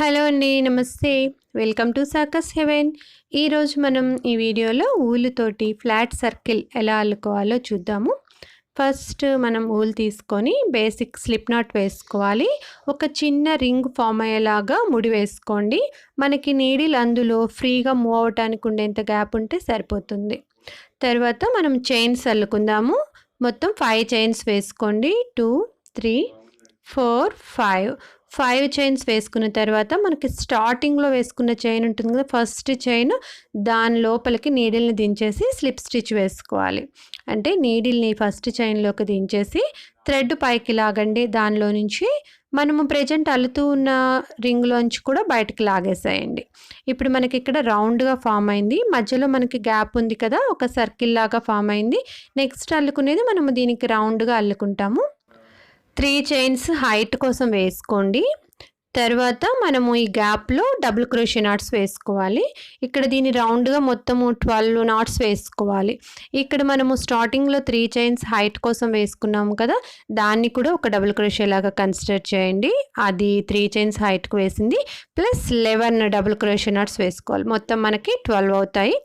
Hello అండి, నమస్తే. Welcome to soccers heaven. ఈరోజు మనం ఈ వీడియోలో ఊలుతోటి ఫ్లాట్ సర్కిల్ ఎలా అల్లుకోవాలో చూద్దాము. ఫస్ట్ మనం ఊలు తీసుకొని బేసిక్ స్లిప్ నాట్ వేసుకోవాలి. ఒక చిన్న రింగ్ ఫామ్ అయ్యేలాగా ముడి వేసుకోండి. మనకి నీడిల్ అందులో ఫ్రీగా మూవ్ అవటానికి ఉండేంత గ్యాప్ ఉంటే సరిపోతుంది. తర్వాత మనం చైన్స్ అల్లుకుందాము. మొత్తం 5 చైన్స్ వేసుకోండి. 2, 3, 4, 5 చైన్స్ వేసుకున్న తర్వాత మనకి స్టార్టింగ్లో వేసుకున్న చైన్ ఉంటుంది కదా, ఫస్ట్ చైన్ దాని లోపలికి నీడిల్ని దించేసి స్లిప్ స్టిచ్ వేసుకోవాలి. అంటే నీడిల్ని ఫస్ట్ చైన్లోకి దించేసి థ్రెడ్ పైకి లాగండి. దానిలో నుంచి మనము ప్రజెంట్ అల్లుతూ ఉన్న రింగ్లోంచి కూడా బయటకు లాగేసేయండి. ఇప్పుడు మనకి ఇక్కడ రౌండ్గా ఫామ్ అయింది. మధ్యలో మనకి గ్యాప్ ఉంది కదా, ఒక సర్కిల్ లాగా ఫామ్ అయింది. నెక్స్ట్ అల్లుకునేది మనము దీనికి రౌండ్గా అల్లుకుంటాము. 3 చైన్స్ హైట్ కోసం వేసుకోండి. తర్వాత మనము ఈ గ్యాప్లో డబుల్ క్రోషే నాట్స్ వేసుకోవాలి. ఇక్కడ దీని రౌండ్గా మొత్తము 12 నాట్స్ వేసుకోవాలి. ఇక్కడ మనము స్టార్టింగ్లో 3 చైన్స్ హైట్ కోసం వేసుకున్నాము కదా, దాన్ని కూడా ఒక డబుల్ క్రోషే లాగా కన్సిడర్ చేయండి. అది 3 చైన్స్ హైట్కి వేసింది ప్లస్ 11 డబుల్ క్రోషే నాట్స్ వేసుకోవాలి. మొత్తం మనకి 12 అవుతాయి.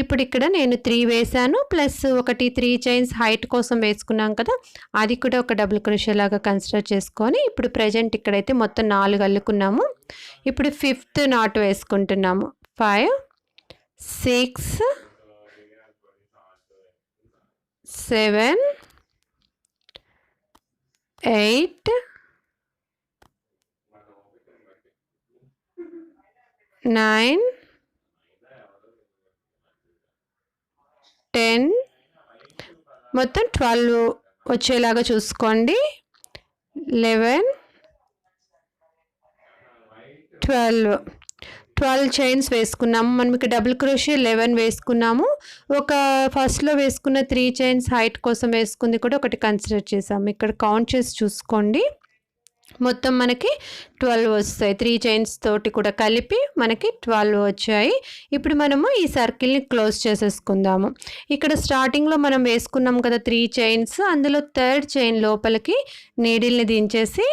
ఇప్పుడు ఇక్కడ నేను 3 వేసాను ప్లస్ ఒకటి 3 చైన్స్ హైట్ కోసం వేసుకున్నాం కదా, అది కూడా ఒక డబుల్ క్రోషే లాగా కన్సిడర్ చేసుకొని ఇప్పుడు ప్రజెంట్ ఇక్కడైతే మొత్తం 4 అల్లుకున్నాము. ఇప్పుడు 5th నాట్ వేసుకుంటున్నాము. 5, 6, 7, 8, 9, 10, మొత్తం 12 వచ్చేలాగా చూసుకోండి. 11, 12 చైన్స్ వేసుకున్నాము. మనం ఇక్కడ డబుల్ క్రోషే 11 వేసుకున్నాము. ఒక ఫస్ట్లో వేసుకున్న 3 చైన్స్ హైట్ కోసం వేసుకుంది కూడా ఒకటి కన్సిడర్ చేసాము. ఇక్కడ కౌంట్ చేసి చూసుకోండి. మొత్తం మనకి 12 వస్తాయి. 3 చైన్స్ తోటి కూడా కలిపి మనకి 12 వచ్చాయి. ఇప్పుడు మనము ఈ సర్కిల్ని క్లోజ్ చేసేసుకుందాము. ఇక్కడ స్టార్టింగ్లో మనం వేసుకున్నాం కదా 3 చైన్స్, అందులో 3rd చైన్ లోపలికి నీడిల్ని దించేసి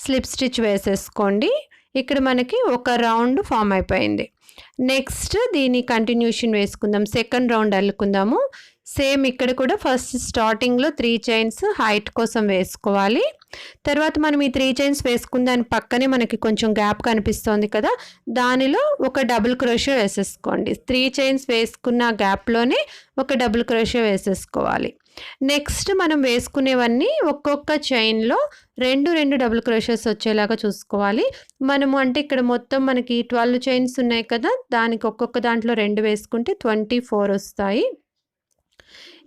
స్లిప్ స్టిచ్ వేసేసుకోండి. ఇక్కడ మనకి ఒక రౌండ్ ఫామ్ అయిపోయింది. నెక్స్ట్ దీని కంటిన్యూషన్ వేసుకుందాం. సెకండ్ రౌండ్ అల్లుకుందాము. సేమ్ ఇక్కడ కూడా ఫస్ట్ స్టార్టింగ్లో 3 చైన్స్ హైట్ కోసం వేసుకోవాలి. తర్వాత మనం ఈ 3 చైన్స్ వేసుకున్న దాని పక్కనే మనకి కొంచెం గ్యాప్ కనిపిస్తుంది కదా, దానిలో ఒక డబుల్ క్రోషే వేసేసుకోండి. 3 చైన్స్ వేసుకున్న గ్యాప్లోనే ఒక డబుల్ క్రోషే వేసేసుకోవాలి. నెక్స్ట్ మనం వేసుకునేవన్నీ ఒక్కొక్క చైన్లో 2 డబుల్ క్రోషెస్ వచ్చేలాగా చూసుకోవాలి. మనము అంటే ఇక్కడ మొత్తం మనకి 12 చైన్స్ ఉన్నాయి కదా, దానికి ఒక్కొక్క దాంట్లో 2 వేసుకుంటే 24 వస్తాయి.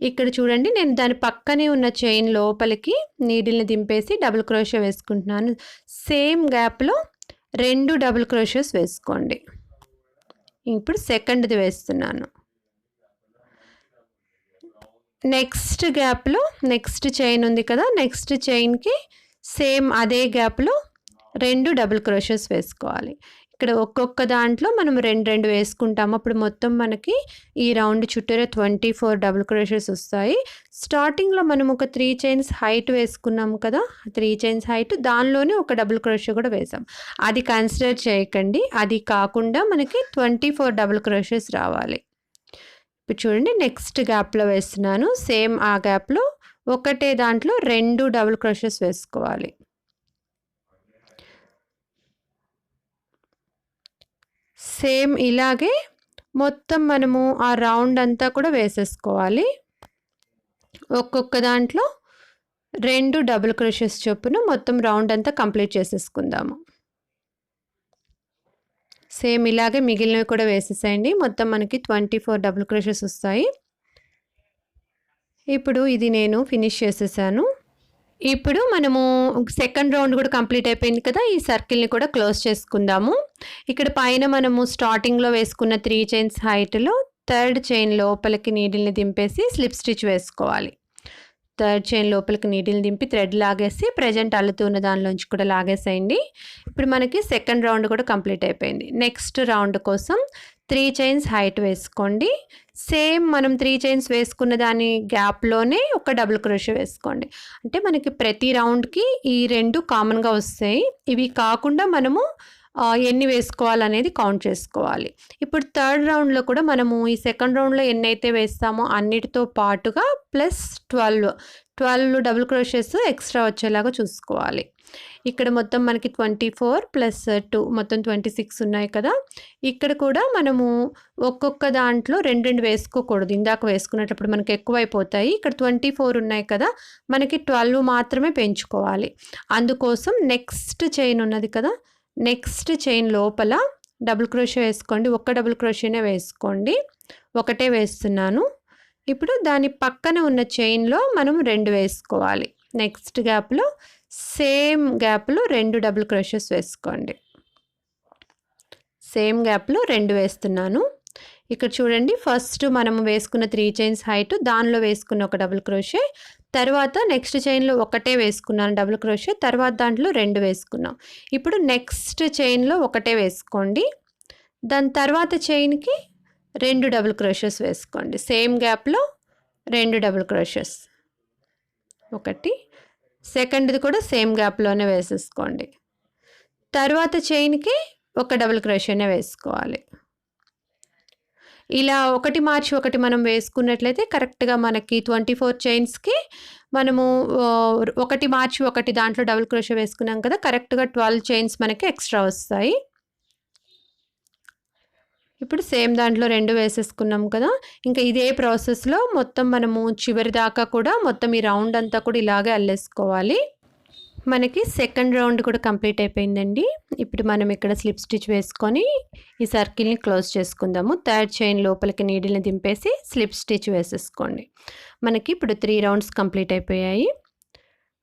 ఇక్కడ చూడండి, నేను దాని పక్కనే ఉన్న చైన్ లోపలికి నీడిల్ని దింపేసి డబుల్ క్రోషే వేసుకుంటున్నాను. సేమ్ గ్యాప్లో 2 డబుల్ క్రోషెస్ వేసుకోండి. ఇప్పుడు సెకండ్ది వేస్తున్నాను. నెక్స్ట్ గ్యాప్లో నెక్స్ట్ చైన్ ఉంది కదా, నెక్స్ట్ చైన్కి సేమ్ అదే గ్యాప్లో 2 డబుల్ క్రోషెస్ వేసుకోవాలి. ఇక్కడ ఒక్కొక్క దాంట్లో మనం 2 వేసుకుంటాము. అప్పుడు మొత్తం మనకి ఈ రౌండ్ చుట్టూరా 24 డబుల్ క్రోషెస్ వస్తాయి. స్టార్టింగ్లో మనం ఒక 3 చైన్స్ హైట్ వేసుకున్నాము కదా, 3 చైన్స్ హైట్ దానిలోనే ఒక డబుల్ క్రోషే కూడా వేసాం. అది కన్సిడర్ చేయకండి. అది కాకుండా మనకి 24 డబుల్ క్రోషెస్ రావాలి. ఇప్పుడు చూడండి, నెక్స్ట్ గ్యాప్లో వేస్తున్నాను. సేమ్ ఆ గ్యాప్లో ఒకటే దాంట్లో 2 డబుల్ క్రోషెస్ వేసుకోవాలి. సేమ్ ఇలాగే మొత్తం మనము ఆ రౌండ్ అంతా కూడా వేసేసుకోవాలి. ఒక్కొక్క దాంట్లో 2 డబుల్ క్రోషెస్ చొప్పున మొత్తం రౌండ్ అంతా కంప్లీట్ చేసేసుకుందాము. సేమ్ ఇలాగే మిగిలినవి కూడా వేసేసేయండి. మొత్తం మనకి 24 డబుల్ క్రోషెస్ వస్తాయి. ఇప్పుడు ఇది నేను ఫినిష్ చేసేసాను. ఇప్పుడు మనము సెకండ్ రౌండ్ కూడా కంప్లీట్ అయిపోయింది కదా, ఈ సర్కిల్ని కూడా క్లోజ్ చేసుకుందాము. ఇక్కడ పైన మనము స్టార్టింగ్లో వేసుకున్న 3 చైన్స్ హైట్లో 3rd చైన్ లోపలికి నీడిల్ని దింపేసి స్లిప్ స్టిచ్ వేసుకోవాలి. 3rd చైన్ లోపలికి నీడిల్ని దింపి థ్రెడ్ లాగేసి ప్రజెంట్ అల్లుతున్న దానిలోంచి కూడా లాగేసేయండి. ఇప్పుడు మనకి సెకండ్ రౌండ్ కూడా కంప్లీట్ అయిపోయింది. నెక్స్ట్ రౌండ్ కోసం 3 చైన్స్ హైట్ వేసుకోండి. సేమ్ మనం 3 చైన్స్ వేసుకున్న దాని గ్యాప్లోనే ఒక డబుల్ క్రోషే వేసుకోండి. అంటే మనకి ప్రతి రౌండ్కి ఈ 2 కామన్గా వస్తాయి. ఇవి కాకుండా మనము ఎన్ని వేసుకోవాలనేది కౌంట్ చేసుకోవాలి. ఇప్పుడు థర్డ్ రౌండ్లో కూడా మనము ఈ సెకండ్ రౌండ్లో ఎన్నైతే వేస్తామో అన్నిటితో పాటుగా ప్లస్ 12 డబుల్ క్రోషెస్ ఎక్స్ట్రా వచ్చేలాగా చూసుకోవాలి. ఇక్కడ మొత్తం మనకి 24 ప్లస్ 2 మొత్తం 26 ఉన్నాయి కదా. ఇక్కడ కూడా మనము ఒక్కొక్క దాంట్లో 2 వేసుకోకూడదు. ఇందాక వేసుకునేటప్పుడు మనకి ఎక్కువైపోతాయి. ఇక్కడ 24 ఉన్నాయి కదా, మనకి 12 మాత్రమే పెంచుకోవాలి. అందుకోసం నెక్స్ట్ చైన్ ఉన్నది కదా, నెక్స్ట్ చైన్ లోపల డబుల్ క్రోషే వేసుకోండి. ఒక్క డబుల్ క్రోషేనే వేసుకోండి. ఒకటే వేస్తున్నాను. ఇప్పుడు దాని పక్కన ఉన్న చైన్లో మనం 2 వేసుకోవాలి. నెక్స్ట్ గ్యాప్లో సేమ్ గ్యాప్లో 2 డబుల్ క్రోషెస్ వేసుకోండి. సేమ్ గ్యాప్లో 2 వేస్తున్నాను. ఇక్కడ చూడండి, ఫస్ట్ మనం వేసుకున్న 3 చైన్స్ హైట్, దానిలో వేసుకున్న ఒక డబుల్ క్రోషే, తర్వాత నెక్స్ట్ చైన్లో ఒకటే వేసుకున్నాను డబుల్ క్రోషే, తర్వాత దాంట్లో 2 వేసుకున్నాం. ఇప్పుడు నెక్స్ట్ చైన్లో ఒకటే వేసుకోండి. దాని తర్వాత చైన్కి 2 డబుల్ క్రోషెస్ వేసుకోండి. సేమ్ గ్యాప్లో 2 డబుల్ క్రోషెస్, ఒకటి, సెకండ్ది కూడా సేమ్ గ్యాప్లోనే వేసేసుకోండి. తర్వాత చైన్కి ఒక డబుల్ క్రోషేనే వేసుకోవాలి. ఇలా ఒకటి మార్చి ఒకటి మనం వేసుకున్నట్లయితే కరెక్ట్గా మనకి 24 చైన్స్కి మనము ఒకటి మార్చి ఒకటి దాంట్లో డబుల్ క్రోషే వేసుకున్నాం కదా, కరెక్ట్గా 12 చైన్స్ మనకి ఎక్స్ట్రా వస్తాయి. ఇప్పుడు సేమ్ దాంట్లో 2 వేసేసుకున్నాం కదా. ఇంకా ఇదే ప్రాసెస్లో మొత్తం మనము చివరి దాకా కూడా మొత్తం ఈ రౌండ్ అంతా కూడా ఇలాగే అల్లేసుకోవాలి. మనకి సెకండ్ రౌండ్ కూడా కంప్లీట్ అయిపోయిందండి. ఇప్పుడు మనం ఇక్కడ స్లిప్ స్టిచ్ వేసుకొని ఈ సర్కిల్ని క్లోజ్ చేసుకుందాము. థర్డ్ చైన్ లోపలికి నీడిల్ని దింపేసి స్లిప్ స్టిచ్ వేసేసుకోండి. మనకి ఇప్పుడు 3 రౌండ్స్ కంప్లీట్ అయిపోయాయి.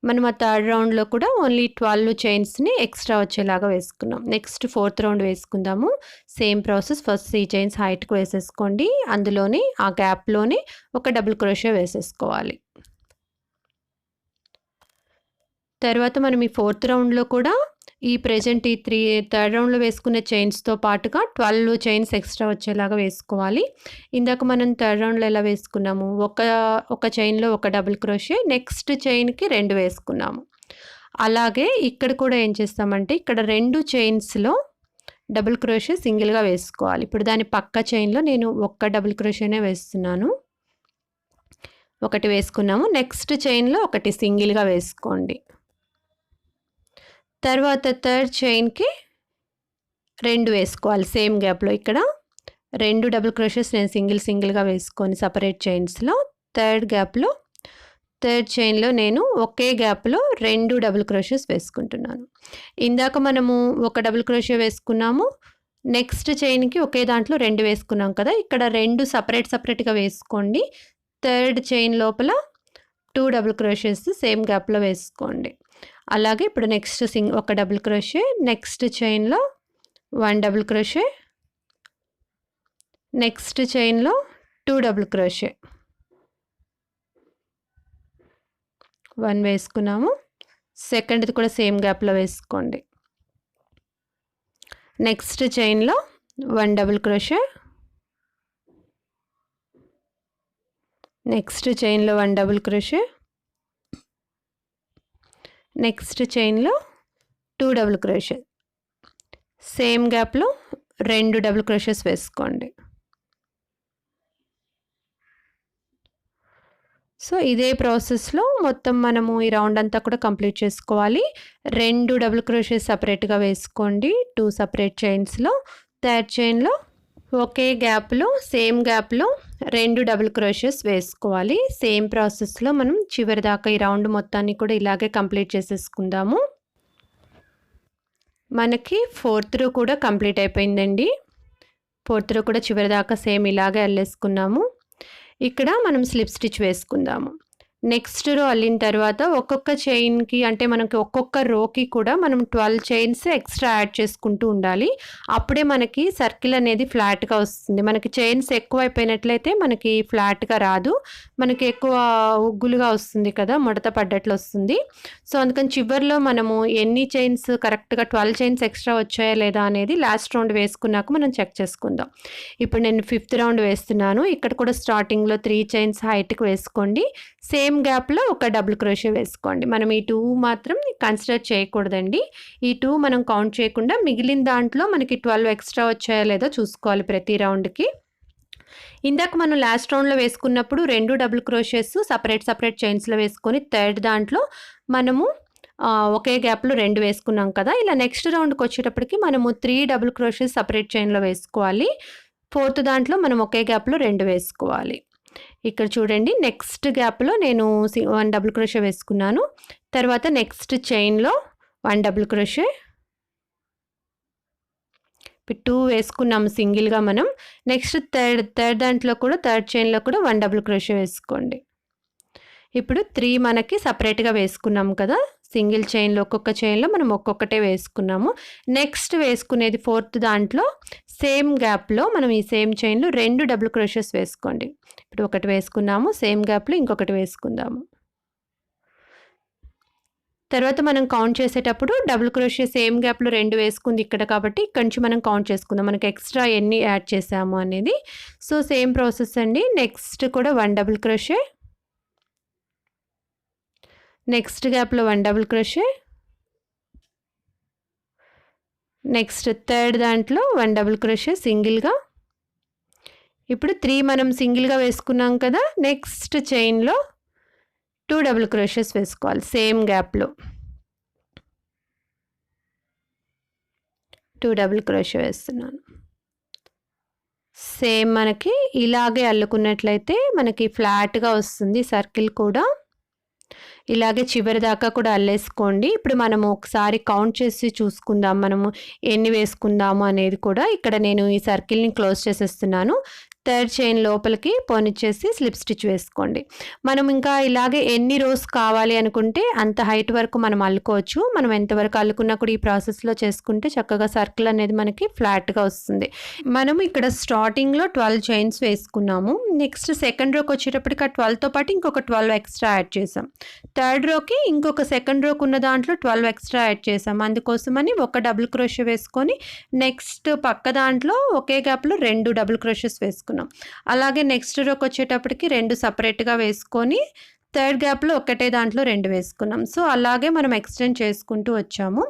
మనం ఆ థర్డ్ రౌండ్లో కూడా ఓన్లీ 12 చైన్స్ని ఎక్స్ట్రా వచ్చేలాగా వేసుకున్నాం. నెక్స్ట్ ఫోర్త్ రౌండ్ వేసుకుందాము. సేమ్ ప్రాసెస్, ఫస్ట్ 3 చైన్స్ హైట్కి వేసేసుకోండి. అందులోనే ఆ గ్యాప్లోనే ఒక డబుల్ క్రోషే వేసేసుకోవాలి. తర్వాత మనం ఈ ఫోర్త్ రౌండ్లో కూడా ఈ ప్రెజెంట్ ఈ థర్డ్ రౌండ్లో వేసుకున్న చైన్స్తో పాటుగా 12 చైన్స్ ఎక్స్ట్రా వచ్చేలాగా వేసుకోవాలి. ఇందాక మనం థర్డ్ రౌండ్లో ఎలా వేసుకున్నాము, ఒక చైన్లో ఒక డబుల్ క్రోషే, నెక్స్ట్ చైన్కి 2 వేసుకున్నాము. అలాగే ఇక్కడ కూడా ఏం చేస్తామంటే ఇక్కడ 2 చైన్స్లో డబుల్ క్రోషే సింగిల్గా వేసుకోవాలి. ఇప్పుడు దాని పక్క చైన్లో నేను ఒక్క డబుల్ క్రోషేనే వేస్తున్నాను. ఒకటి వేసుకున్నాము. నెక్స్ట్ చైన్లో ఒకటి సింగిల్గా వేసుకోండి. తర్వాత థర్డ్ చైన్కి 2 వేసుకోవాలి సేమ్ గ్యాప్లో. ఇక్కడ 2 డబుల్ క్రోషెస్ నేను సింగిల్గా వేసుకొని సపరేట్ చైన్స్లో, థర్డ్ గ్యాప్లో థర్డ్ చైన్లో నేను ఒకే గ్యాప్లో 2 డబుల్ క్రోషెస్ వేసుకుంటున్నాను. ఇందాక మనము ఒక డబుల్ క్రోషే వేసుకున్నాము, నెక్స్ట్ చైన్కి ఒకే దాంట్లో 2 వేసుకున్నాం కదా. ఇక్కడ 2 సపరేట్గా వేసుకోండి. థర్డ్ చైన్ లోపల 2 డబుల్ క్రోషెస్ సేమ్ గ్యాప్లో వేసుకోండి. అలాగే ఇప్పుడు నెక్స్ట్ ఒక డబుల్ క్రోషే, నెక్స్ట్ చైన్లో 1 డబుల్ క్రోషే, నెక్స్ట్ చైన్లో 2 డబుల్ క్రోషే, 1 వేసుకున్నాము. సెకండ్ది కూడా సేమ్ గ్యాప్లో వేసుకోండి. నెక్స్ట్ చైన్లో 1 డబుల్ క్రోషే, నెక్స్ట్ చైన్లో 1 డబుల్ క్రోషే, నెక్స్ట్ చైన్లో 2 డబుల్ క్రోషే, సేమ్ గ్యాప్లో 2 డబుల్ క్రోషెస్ వేసుకోండి. సో ఇదే ప్రాసెస్లో మొత్తం మనము ఈ రౌండ్ అంతా కూడా కంప్లీట్ చేసుకోవాలి. 2 డబుల్ క్రోషెస్ సపరేట్గా వేసుకోండి 2 సపరేట్ చైన్స్లో. థర్డ్ చైన్లో ఒకే గ్యాప్లో సేమ్ గ్యాప్లో 2 డబుల్ క్రోషెస్ వేసుకోవాలి. సేమ్ ప్రాసెస్లో మనం చివరి దాకా ఈ రౌండ్ మొత్తాన్ని కూడా ఇలాగే కంప్లీట్ చేసేసుకుందాము. మనకి ఫోర్త్ రో కూడా కంప్లీట్ అయిపోయిందండి. ఫోర్త్ రో కూడా చివరి దాకా సేమ్ ఇలాగే అల్లేసుకున్నాము. ఇక్కడ మనం స్లిప్ స్టిచ్ వేసుకుందాము. నెక్స్ట్ రో అల్లిన తర్వాత ఒక్కొక్క చైన్కి అంటే మనకి ఒక్కొక్క రోకి కూడా మనం 12 చైన్స్ ఎక్స్ట్రా యాడ్ చేసుకుంటూ ఉండాలి. అప్పుడే మనకి సర్కిల్ అనేది ఫ్లాట్గా వస్తుంది. మనకి చైన్స్ ఎక్కువ అయిపోయినట్లయితే మనకి ఫ్లాట్గా రాదు, మనకి ఎక్కువ ఉగ్గులుగా వస్తుంది కదా, ముడత పడ్డట్లు వస్తుంది. సో అందుకని చివరిలో మనము ఎన్ని చైన్స్ కరెక్ట్గా 12 చైన్స్ ఎక్స్ట్రా వచ్చాయా లేదా అనేది లాస్ట్ రౌండ్ వేసుకున్నాక మనం చెక్ చేసుకుందాం. ఇప్పుడు నేను 5th రౌండ్ వేస్తున్నాను. ఇక్కడ కూడా స్టార్టింగ్లో 3 చైన్స్ హైట్కి వేసుకోండి. సేమ్ సేమ్ గ్యాప్లో ఒక డబుల్ క్రోషే వేసుకోండి. మనం ఈ 2 మాత్రం కన్సిడర్ చేయకూడదండి. ఈ 2 మనం కౌంట్ చేయకుండా మిగిలిన దాంట్లో మనకి 12 ఎక్స్ట్రా వచ్చాయో లేదో చూసుకోవాలి ప్రతి రౌండ్కి. ఇందాక మనం లాస్ట్ రౌండ్లో వేసుకున్నప్పుడు 2 డబుల్ క్రోషెస్ సపరేట్ చైన్స్లో వేసుకొని థర్డ్ దాంట్లో మనము ఒకే గ్యాప్లో 2 వేసుకున్నాం కదా. ఇలా నెక్స్ట్ రౌండ్కి వచ్చేటప్పటికి మనము 3 డబుల్ క్రోషెస్ సపరేట్ చైన్లో వేసుకోవాలి. ఫోర్త్ దాంట్లో మనం ఒకే గ్యాప్లో 2 వేసుకోవాలి. ఇక్కడ చూడండి, నెక్స్ట్ గ్యాప్లో నేను 1 డబుల్ క్రోషే వేసుకున్నాను. తర్వాత నెక్స్ట్ చైన్లో 1 డబుల్ క్రోషే, 2 వేసుకున్నాము సింగిల్గా మనం. నెక్స్ట్ థర్డ్ దాంట్లో కూడా థర్డ్ చైన్లో కూడా 1 డబుల్ క్రోషే వేసుకోండి. ఇప్పుడు 3 మనకి సపరేట్గా వేసుకున్నాం కదా. సింగిల్ చైన్లో ఒక్కొక్క చైన్లో మనం ఒక్కొక్కటే వేసుకున్నాము. నెక్స్ట్ వేసుకునేది ఫోర్త్ దాంట్లో సేమ్ గ్యాప్లో మనం ఈ సేమ్ చైన్లో 2 డబుల్ క్రోషెస్ వేసుకోండి. ఇప్పుడు ఒకటి వేసుకున్నాము, సేమ్ గ్యాప్లో ఇంకొకటి వేసుకుందాము. తర్వాత మనం కౌంట్ చేసేటప్పుడు డబుల్ క్రోషే సేమ్ గ్యాప్లో 2 వేసుకుంది ఇక్కడ కాబట్టి ఇక్కడ నుంచి మనం కౌంట్ చేసుకుందాం మనకి ఎక్స్ట్రా ఎన్ని యాడ్ చేసాము అనేది. సో సేమ్ ప్రాసెస్ అండి. నెక్స్ట్ కూడా 1 డబుల్ క్రోషే, నెక్స్ట్ గ్యాప్లో 1 డబుల్ క్రోషే, నెక్స్ట్ థర్డ్ దాంట్లో 1 డబుల్ క్రోషే సింగిల్గా. ఇప్పుడు 3 మనం సింగిల్గా వేసుకున్నాం కదా. నెక్స్ట్ చైన్లో 2 డబుల్ క్రోషెస్ వేసుకోవాలి సేమ్ గ్యాప్లో. 2 డబుల్ క్రోషే వేస్తున్నాను. సేమ్ మనకి ఇలాగే అల్లుకున్నట్లయితే మనకి ఫ్లాట్గా వస్తుంది సర్కిల్ కూడా. ఇలాగే చివరి దాకా కూడా అల్లేసుకోండి. ఇప్పుడు మనము ఒకసారి కౌంట్ చేసి చూసుకుందాం మనము ఎన్ని వేసుకుందాము అనేది కూడా. ఇక్కడ నేను ఈ సర్కిల్ని క్లోజ్ చేసేస్తున్నాను. థర్డ్ చైన్ లోపలికి పోనిచ్చేసి స్లిప్ స్టిచ్ వేసుకోండి. మనం ఇంకా ఇలాగే ఎన్ని రోస్ కావాలి అనుకుంటే అంత హైట్ వరకు మనం అల్లుకోవచ్చు. మనం ఎంతవరకు అల్లుకున్నా కూడా ఈ ప్రాసెస్లో చేసుకుంటే చక్కగా సర్కిల్ అనేది మనకి ఫ్లాట్గా వస్తుంది. మనం ఇక్కడ స్టార్టింగ్లో 12 చైన్స్ వేసుకున్నాము. నెక్స్ట్ సెకండ్ రోకి వచ్చేటప్పటికి ఆ 12తో పాటు ఇంకొక 12 ఎక్స్ట్రా యాడ్ చేసాం. థర్డ్ రోకి ఇంకొక సెకండ్ రోకి ఉన్న దాంట్లో 12 ఎక్స్ట్రా యాడ్ చేసాం. అందుకోసమని ఒక డబుల్ క్రోషే వేసుకొని నెక్స్ట్ పక్క దాంట్లో ఒకే గ్యాప్లో 2 డబుల్ క్రోషెస్ వేసుకున్నాం. అలాగే నెక్స్ట్ రోకి వచ్చేటప్పటికి 2 సపరేట్గా వేసుకొని థర్డ్ గ్యాప్లో ఒకటే దాంట్లో 2 వేసుకున్నాం. సో అలాగే మనం ఎక్స్టెండ్ చేసుకుంటూ వచ్చాము.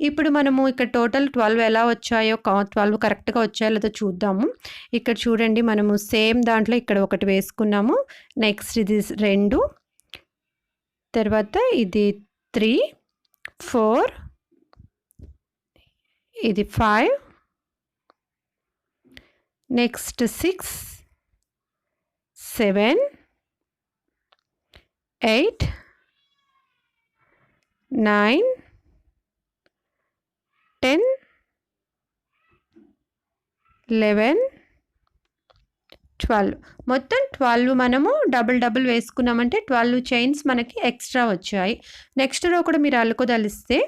ఇప్పుడు మనము ఇక్కడ టోటల్ 12 ఎలా వచ్చాయో 12 కరెక్ట్గా వచ్చాయో లేదో చూద్దాము. ఇక్కడ చూడండి, మనము సేమ్ దాంట్లో ఇక్కడ ఒకటి వేసుకున్నాము. నెక్స్ట్ ఇది 2, తర్వాత ఇది 3, 4, ఇది 5, నెక్స్ట్ 6, 7, 8, 9, 10, 11, 12. మొత్తం 12 మనము డబుల్ వేసుకున్నామంటే 12 చైన్స్ మనకి ఎక్స్ట్రా వచ్చాయి. నెక్స్ట్ రో కూడా మీరు అల్లుకోదలిస్తే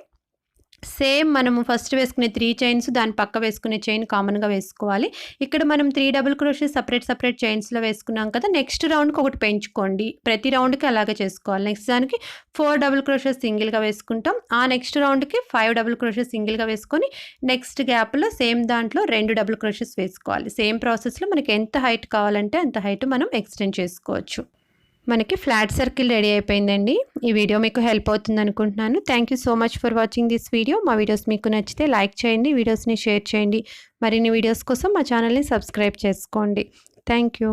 సేమ్ మనము ఫస్ట్ వేసుకునే 3 చైన్స్ దాని పక్క వేసుకునే చైన్ కామన్గా వేసుకోవాలి. ఇక్కడ మనం 3 డబుల్ క్రోషే సపరేట్ చైన్స్లో వేసుకున్నాం కదా. నెక్స్ట్ రౌండ్కి ఒకటి పెంచుకోండి. ప్రతి రౌండ్కి అలాగే చేసుకోవాలి. నెక్స్ట్ దానికి 4 డబుల్ క్రోషే సింగిల్గా వేసుకుంటాం. ఆ నెక్స్ట్ రౌండ్కి 5 డబుల్ క్రోషే సింగిల్గా వేసుకొని నెక్స్ట్ గ్యాప్లో సేమ్ దాంట్లో 2 డబుల్ క్రోషెస్ వేసుకోవాలి. సేమ్ ప్రాసెస్లో మనకి ఎంత హైట్ కావాలంటే అంత హైట్ మనం ఎక్స్టెండ్ చేసుకోవచ్చు. మనకి ఫ్లాట్ సర్కిల్ రెడీ అయిపోయిందండి. ఈ వీడియో మీకు హెల్ప్ అవుతుంది అనుకుంటున్నాను. Thank you so much for watching this video. మా వీడియోస్ మీకు నచ్చితే లైక్ చేయండి, వీడియోస్ని షేర్ చేయండి. మరిన్ని వీడియోస్ కోసం మా ఛానల్ని సబ్స్క్రైబ్ చేసుకోండి. Thank you.